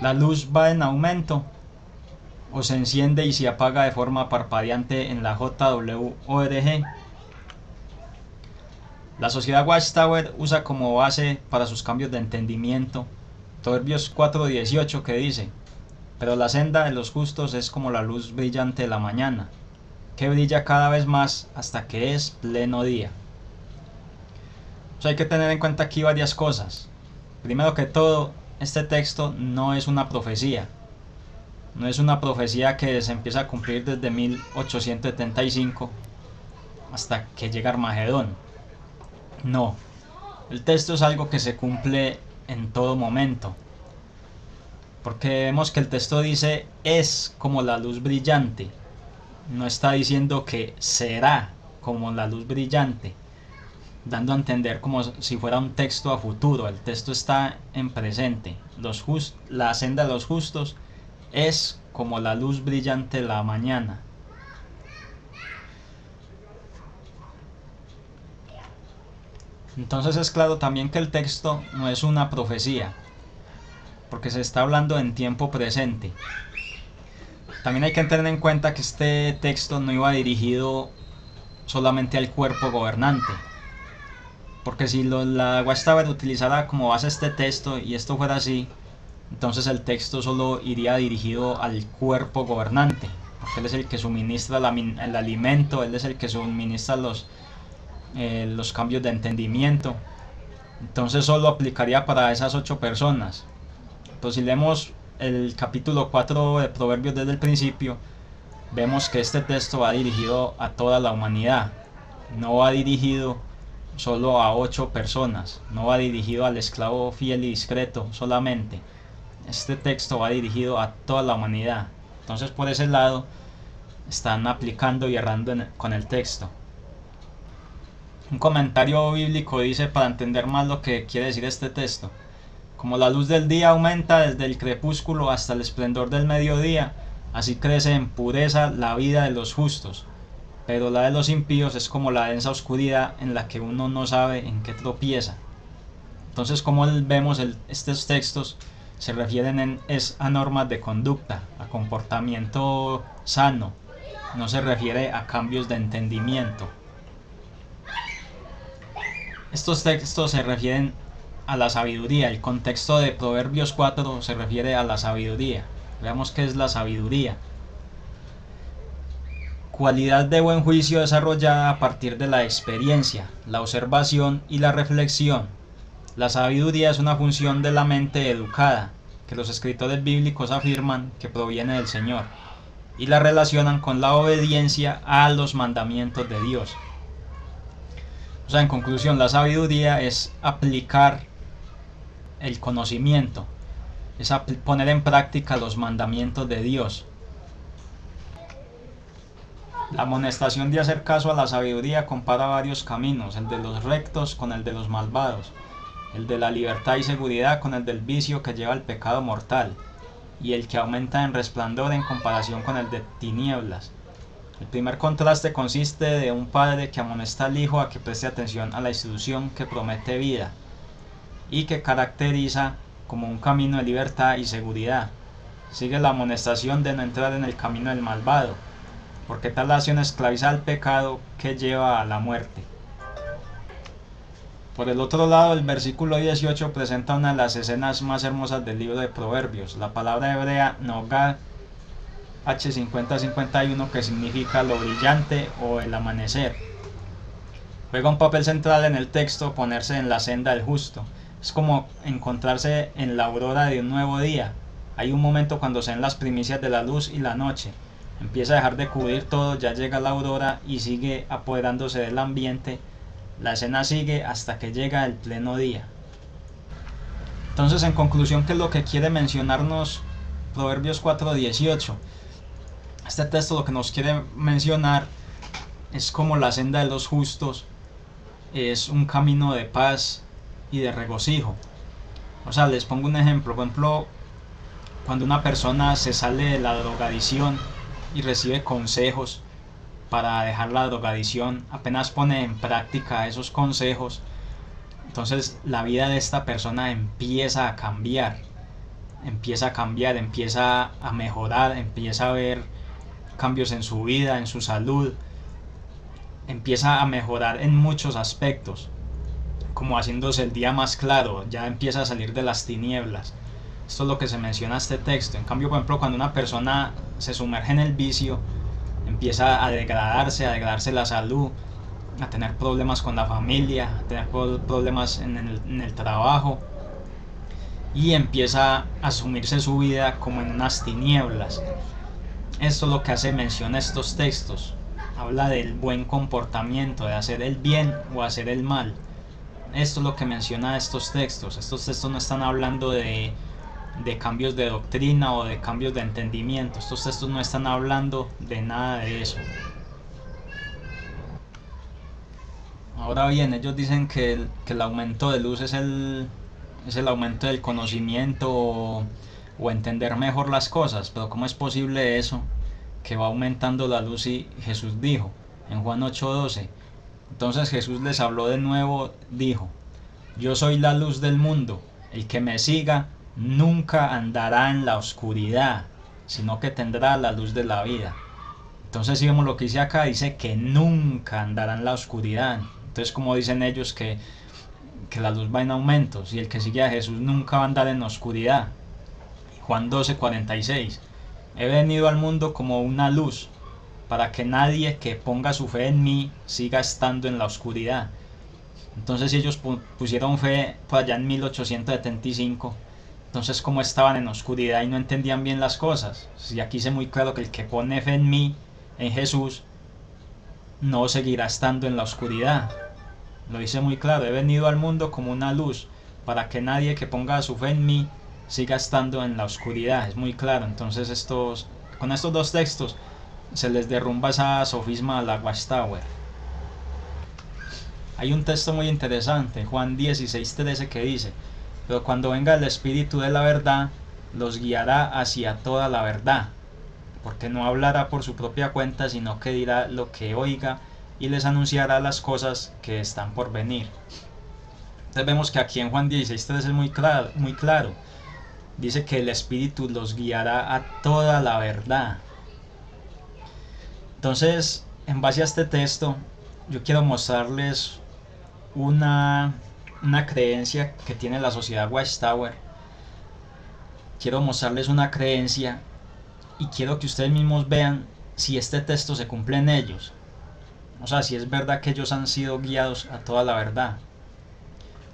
La luz va en aumento o se enciende y se apaga de forma parpadeante en la JWORG. La sociedad Watchtower usa como base para sus cambios de entendimiento Proverbios 4:18, que dice: pero la senda de los justos es como la luz brillante de la mañana, que brilla cada vez más hasta que es pleno día. Hay que tener en cuenta aquí varias cosas. Primero que todo, este texto no es una profecía. No es una profecía que se empieza a cumplir desde 1875 hasta que llega Armagedón. No, el texto es algo que se cumple en todo momento. Porque vemos que el texto dice es como la luz brillante. No está diciendo que será como la luz brillante, dando a entender como si fuera un texto a futuro. El texto está en presente. La senda de los justos es como la luz brillante de la mañana. Entonces es claro también que el texto no es una profecía, porque se está hablando en tiempo presente. También hay que tener en cuenta que este texto no iba dirigido solamente al cuerpo gobernante, porque si la Watchtower utilizara como base este texto y esto fuera así, entonces el texto solo iría dirigido al cuerpo gobernante, porque él es el que suministra el alimento, él es el que suministra los cambios de entendimiento. Entonces solo aplicaría para esas 8 personas. Pues si leemos el capítulo 4 de Proverbios desde el principio, vemos que este texto va dirigido a toda la humanidad. No va dirigido solo a 8 personas, no va dirigido al esclavo fiel y discreto solamente. Este texto va dirigido a toda la humanidad. Entonces por ese lado están aplicando y errando con el texto. Un comentario bíblico dice, para entender más lo que quiere decir este texto: como la luz del día aumenta desde el crepúsculo hasta el esplendor del mediodía, así crece en pureza la vida de los justos, pero la de los impíos es como la densa oscuridad en la que uno no sabe en qué tropieza. Entonces, como vemos, estos textos se refieren a normas de conducta, a comportamiento sano, no se refiere a cambios de entendimiento. Estos textos se refieren a la sabiduría. El contexto de Proverbios 4 se refiere a la sabiduría. Veamos qué es la sabiduría. Cualidad de buen juicio desarrollada a partir de la experiencia, la observación y la reflexión. La sabiduría es una función de la mente educada, que los escritores bíblicos afirman que proviene del Señor, y la relacionan con la obediencia a los mandamientos de Dios. En conclusión, la sabiduría es aplicar el conocimiento, es poner en práctica los mandamientos de Dios. La amonestación de hacer caso a la sabiduría compara varios caminos: el de los rectos con el de los malvados, el de la libertad y seguridad con el del vicio que lleva al pecado mortal, y el que aumenta en resplandor en comparación con el de tinieblas. El primer contraste consiste de un padre que amonesta al hijo a que preste atención a la instrucción que promete vida y que caracteriza como un camino de libertad y seguridad. Sigue la amonestación de no entrar en el camino del malvado, porque tal acción esclaviza al pecado que lleva a la muerte. Por el otro lado, el versículo 18 presenta una de las escenas más hermosas del libro de Proverbios. La palabra hebrea Nogah H5051, que significa lo brillante o el amanecer, juega un papel central en el texto. Ponerse en la senda del justo es como encontrarse en la aurora de un nuevo día. Hay un momento cuando se ven las primicias de la luz y la noche empieza a dejar de cubrir todo, ya llega la aurora y sigue apoderándose del ambiente. La escena sigue hasta que llega el pleno día. Entonces, en conclusión, ¿qué es lo que quiere mencionarnos Proverbios 4:18? Este texto lo que nos quiere mencionar es como la senda de los justos es un camino de paz y de regocijo. Les pongo un ejemplo. Por ejemplo, cuando una persona se sale de la drogadicción y recibe consejos para dejar la drogadicción, apenas pone en práctica esos consejos, entonces la vida de esta persona empieza a cambiar. empieza a cambiar, empieza a mejorar, empieza a ver cambios en su vida, en su salud, empieza a mejorar en muchos aspectos, como haciéndose el día más claro, ya empieza a salir de las tinieblas. Esto es lo que se menciona en este texto. En cambio, por ejemplo, cuando una persona se sumerge en el vicio, empieza a degradarse la salud, a tener problemas con la familia, a tener problemas en el trabajo, y empieza a asumirse su vida como en unas tinieblas. Esto es lo que hace mención a estos textos. Habla del buen comportamiento, de hacer el bien o hacer el mal. Esto es lo que menciona estos textos. Estos textos no están hablando de cambios de doctrina o de cambios de entendimiento. Estos textos no están hablando de nada de eso. Ahora bien, ellos dicen que el aumento de luz es el aumento del conocimiento o entender mejor las cosas, pero ¿cómo es posible eso? Que va aumentando la luz, y Jesús dijo en Juan 8:12. Entonces Jesús les habló de nuevo, dijo: yo soy la luz del mundo, el que me siga nunca andará en la oscuridad, sino que tendrá la luz de la vida. Entonces si vemos lo que dice acá, dice que nunca andará en la oscuridad. Entonces, como dicen ellos que la luz va en aumento, si el que sigue a Jesús nunca va a andar en la oscuridad. Juan 12:46. He venido al mundo como una luz, para que nadie que ponga su fe en mí siga estando en la oscuridad. Entonces, si ellos pusieron fe por allá en 1875, entonces ¿cómo estaban en oscuridad y no entendían bien las cosas? Si aquí dice muy claro que el que pone fe en mí, en Jesús, no seguirá estando en la oscuridad. Lo dice muy claro: he venido al mundo como una luz, para que nadie que ponga su fe en mí siga estando en la oscuridad. Es muy claro. Entonces con estos dos textos se les derrumba esa sofisma a la Watchtower. Hay un texto muy interesante, Juan 16:13, que dice: pero cuando venga el Espíritu de la verdad, los guiará hacia toda la verdad, porque no hablará por su propia cuenta, sino que dirá lo que oiga y les anunciará las cosas que están por venir. Entonces vemos que aquí en Juan 16:13 es muy claro. Dice que el Espíritu los guiará a toda la verdad. Entonces, en base a este texto, yo quiero mostrarles una creencia que tiene la sociedad Watchtower. Quiero mostrarles una creencia y quiero que ustedes mismos vean si este texto se cumple en ellos. O sea, si es verdad que ellos han sido guiados a toda la verdad.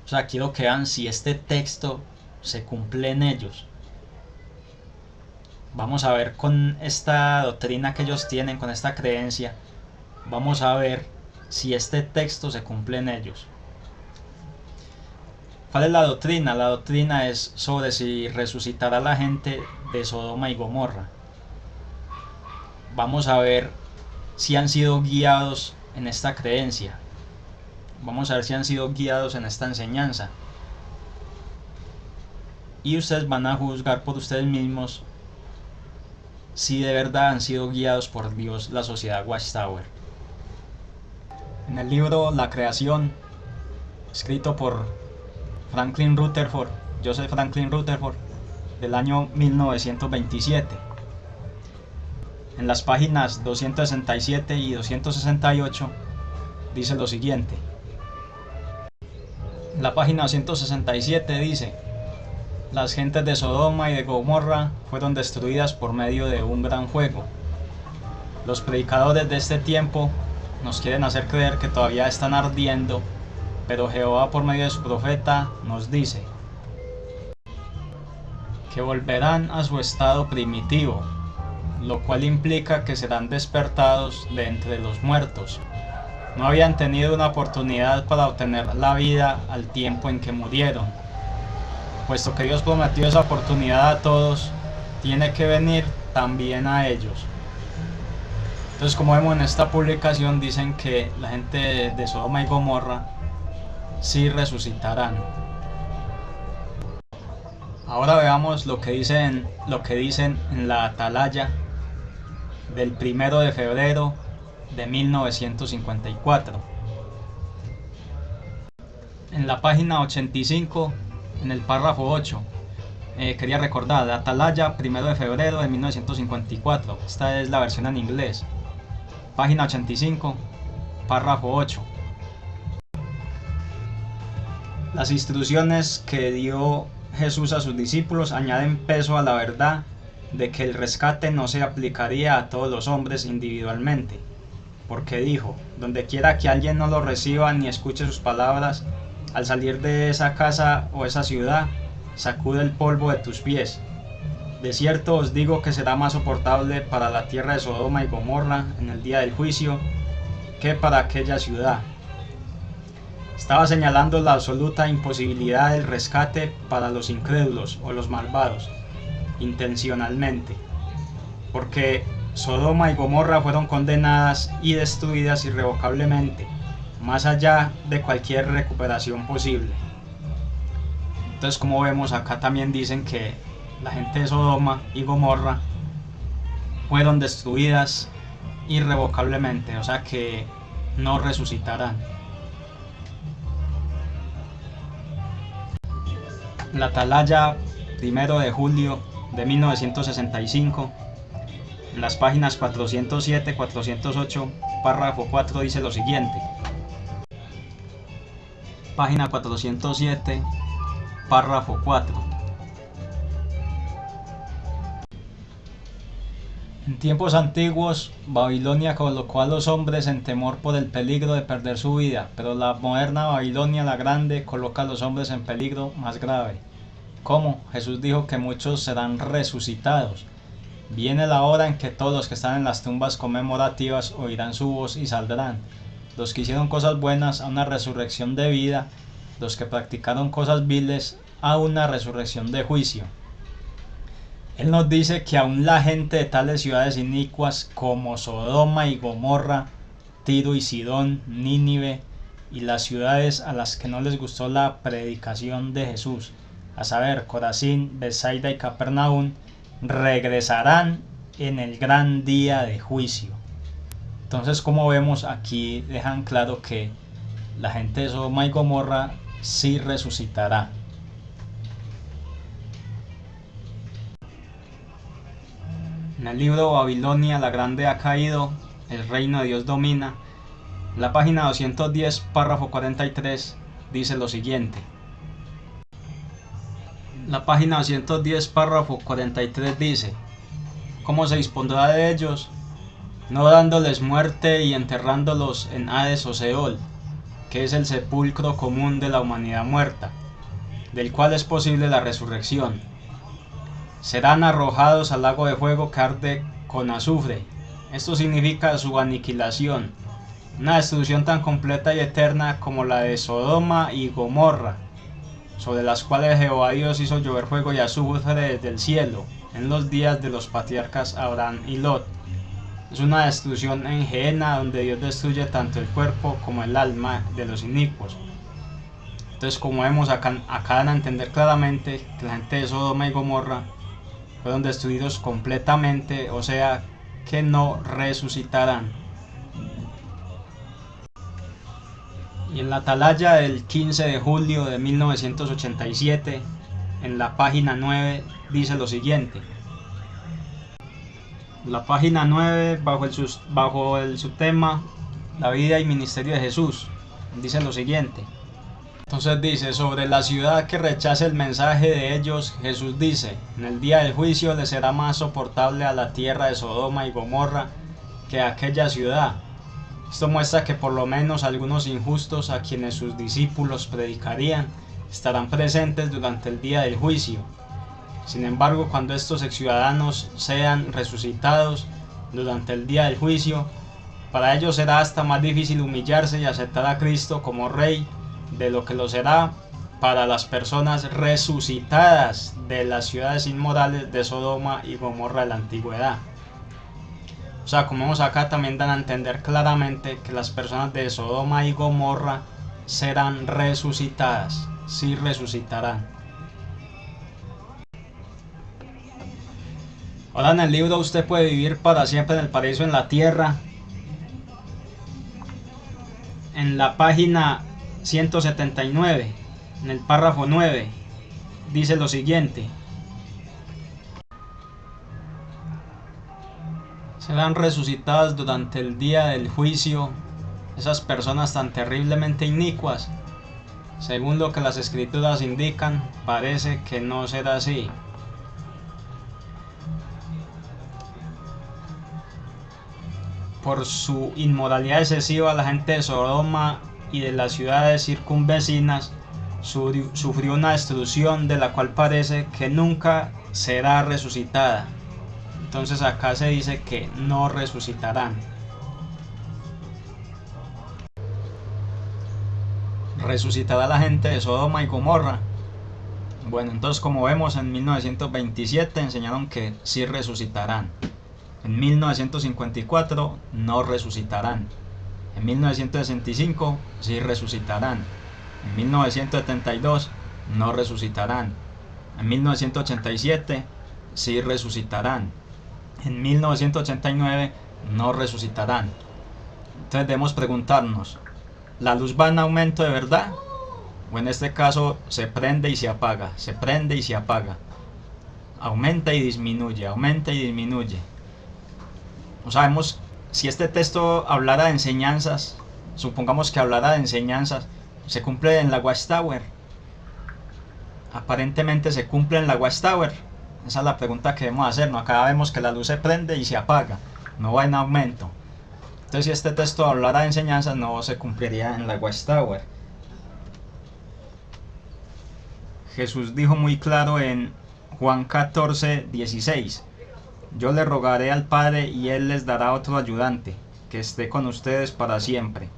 O sea, quiero que vean si este texto se cumple en ellos. Vamos a ver con esta doctrina que ellos tienen, con esta creencia, vamos a ver si este texto se cumple en ellos. ¿Cuál es la doctrina? La doctrina es sobre si resucitará la gente de Sodoma y Gomorra. Vamos a ver si han sido guiados en esta creencia. Vamos a ver si han sido guiados en esta enseñanza. Y ustedes van a juzgar por ustedes mismos si de verdad han sido guiados por Dios, la sociedad Watchtower. En el libro La Creación, escrito por Joseph Franklin Rutherford, del año 1927, en las páginas 267 y 268 dice lo siguiente. En la página 267 dice: las gentes de Sodoma y de Gomorra fueron destruidas por medio de un gran fuego. Los predicadores de este tiempo nos quieren hacer creer que todavía están ardiendo, pero Jehová por medio de su profeta nos dice que volverán a su estado primitivo, lo cual implica que serán despertados de entre los muertos. No habían tenido una oportunidad para obtener la vida al tiempo en que murieron. Puesto que Dios prometió esa oportunidad a todos, tiene que venir también a ellos. Entonces, como vemos en esta publicación, dicen que la gente de Sodoma y Gomorra sí resucitarán. Ahora veamos lo que dicen en la atalaya del 1 de febrero de 1954. En la página 85, en el párrafo 8, quería recordar, Atalaya, 1 de febrero de 1954. Esta es la versión en inglés. Página 85, párrafo 8. Las instrucciones que dio Jesús a sus discípulos añaden peso a la verdad de que el rescate no se aplicaría a todos los hombres individualmente, porque dijo: donde quiera que alguien no lo reciba ni escuche sus palabras, al salir de esa casa o esa ciudad, sacude el polvo de tus pies. De cierto os digo que será más soportable para la tierra de Sodoma y Gomorra en el día del juicio que para aquella ciudad. Estaba señalando la absoluta imposibilidad del rescate para los incrédulos o los malvados, intencionalmente, porque Sodoma y Gomorra fueron condenadas y destruidas irrevocablemente, más allá de cualquier recuperación posible. Entonces, como vemos, acá también dicen que la gente de Sodoma y Gomorra fueron destruidas irrevocablemente, o sea que no resucitarán. La Atalaya, 1 de julio de 1965, en las páginas 407-408, párrafo 4, dice lo siguiente. Página 407, párrafo 4. En tiempos antiguos, Babilonia colocó a los hombres en temor por el peligro de perder su vida, pero la moderna Babilonia la Grande coloca a los hombres en peligro más grave. ¿Cómo? Jesús dijo que muchos serán resucitados. Viene la hora en que todos los que están en las tumbas conmemorativas oirán su voz y saldrán. Los que hicieron cosas buenas a una resurrección de vida, los que practicaron cosas viles a una resurrección de juicio. Él nos dice que aún la gente de tales ciudades inicuas como Sodoma y Gomorra, Tiro y Sidón, Nínive y las ciudades a las que no les gustó la predicación de Jesús, a saber, Corazín, Betsaida y Capernaum, regresarán en el gran día de juicio. Entonces, como vemos, aquí dejan claro que la gente de Sodoma y Gomorra sí resucitará. En el libro Babilonia la Grande ha caído, el reino de Dios domina, la página 210, párrafo 43, dice lo siguiente. La página 210, párrafo 43 dice: ¿cómo se dispondrá de ellos? No dándoles muerte y enterrándolos en Hades o Seol, que es el sepulcro común de la humanidad muerta, del cual es posible la resurrección. Serán arrojados al lago de fuego que arde con azufre. Esto significa su aniquilación, una destrucción tan completa y eterna como la de Sodoma y Gomorra, sobre las cuales Jehová Dios hizo llover fuego y azufre desde el cielo, en los días de los patriarcas Abraham y Lot. Es una destrucción en Gehenna, donde Dios destruye tanto el cuerpo como el alma de los inicuos. Entonces, como vemos acá dan a entender claramente que la gente de Sodoma y Gomorra fueron destruidos completamente, o sea que no resucitarán. Y en la Atalaya del 15 de julio de 1987, en la página 9, dice lo siguiente. La página 9, bajo el subtema La vida y ministerio de Jesús, dice lo siguiente. Entonces dice: sobre la ciudad que rechace el mensaje de ellos, Jesús dice: en el día del juicio le será más soportable a la tierra de Sodoma y Gomorra que a aquella ciudad. Esto muestra que por lo menos algunos injustos a quienes sus discípulos predicarían estarán presentes durante el día del juicio. Sin embargo, cuando estos exciudadanos sean resucitados durante el día del juicio, para ellos será hasta más difícil humillarse y aceptar a Cristo como Rey de lo que lo será para las personas resucitadas de las ciudades inmorales de Sodoma y Gomorra de la antigüedad. O sea, como vemos acá, también dan a entender claramente que las personas de Sodoma y Gomorra serán resucitadas, sí resucitarán. Ahora en el libro Usted puede vivir para siempre en el paraíso en la tierra, en la página 179, en el párrafo 9, dice lo siguiente: serán resucitadas durante el día del juicio esas personas tan terriblemente inicuas. Según lo que las escrituras indican, parece que no será así. Por su inmoralidad excesiva, la gente de Sodoma y de las ciudades circunvecinas sufrió una destrucción de la cual parece que nunca será resucitada. Entonces acá se dice que no resucitarán. ¿Resucitará la gente de Sodoma y Gomorra? Bueno, entonces como vemos en 1927 enseñaron que sí resucitarán. En 1954 no resucitarán. En 1965 sí resucitarán. En 1972 no resucitarán. En 1987 sí resucitarán. En 1989 no resucitarán. Entonces debemos preguntarnos, ¿la luz va en aumento de verdad? O en este caso se prende y se apaga, se prende y se apaga. Aumenta y disminuye, aumenta y disminuye. No sabemos si este texto hablara de enseñanzas, supongamos que hablara de enseñanzas, ¿se cumple en la Watchtower? Aparentemente se cumple en la Watchtower. Esa es la pregunta que debemos hacernos. Acá vemos que la luz se prende y se apaga, no va en aumento. Entonces si este texto hablara de enseñanzas, no se cumpliría en la Watchtower. Jesús dijo muy claro en Juan 14:16: yo le rogaré al Padre y Él les dará otro ayudante, que esté con ustedes para siempre.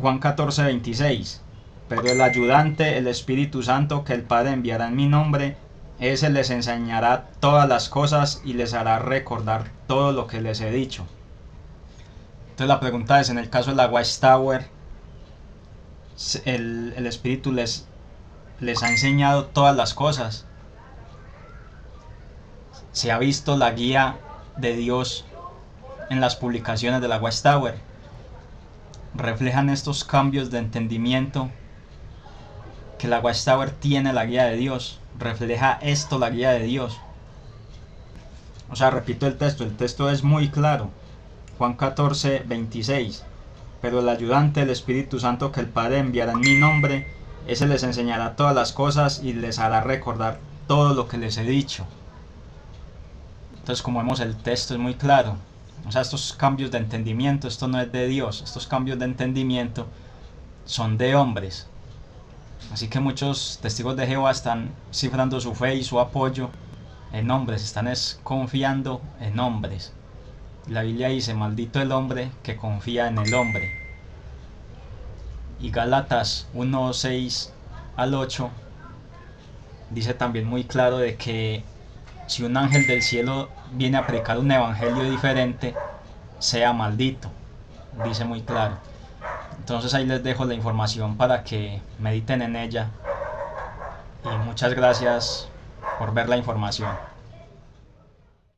Juan 14:26: pero el ayudante, el Espíritu Santo, que el Padre enviará en mi nombre, ese les enseñará todas las cosas y les hará recordar todo lo que les he dicho. Entonces la pregunta es, en el caso de la Watchtower, el Espíritu les ha enseñado todas las cosas. Se ha visto la guía de Dios en las publicaciones de la Watchtower. Reflejan estos cambios de entendimiento que la Watchtower tiene la guía de Dios. Refleja esto la guía de Dios. O sea, repito el texto es muy claro. Juan 14:26: pero el ayudante, el Espíritu Santo, que el Padre enviará en mi nombre, ese les enseñará todas las cosas y les hará recordar todo lo que les he dicho. Entonces, como vemos, el texto es muy claro. O sea, estos cambios de entendimiento, esto no es de Dios. Estos cambios de entendimiento son de hombres. Así que muchos testigos de Jehová están cifrando su fe y su apoyo en hombres, están confiando en hombres. La Biblia dice: maldito el hombre que confía en el hombre. Y Gálatas 1:6-8 dice también muy claro de que si un ángel del cielo viene a predicar un evangelio diferente, sea maldito. Dice muy claro. Entonces ahí les dejo la información para que mediten en ella. Y muchas gracias por ver la información.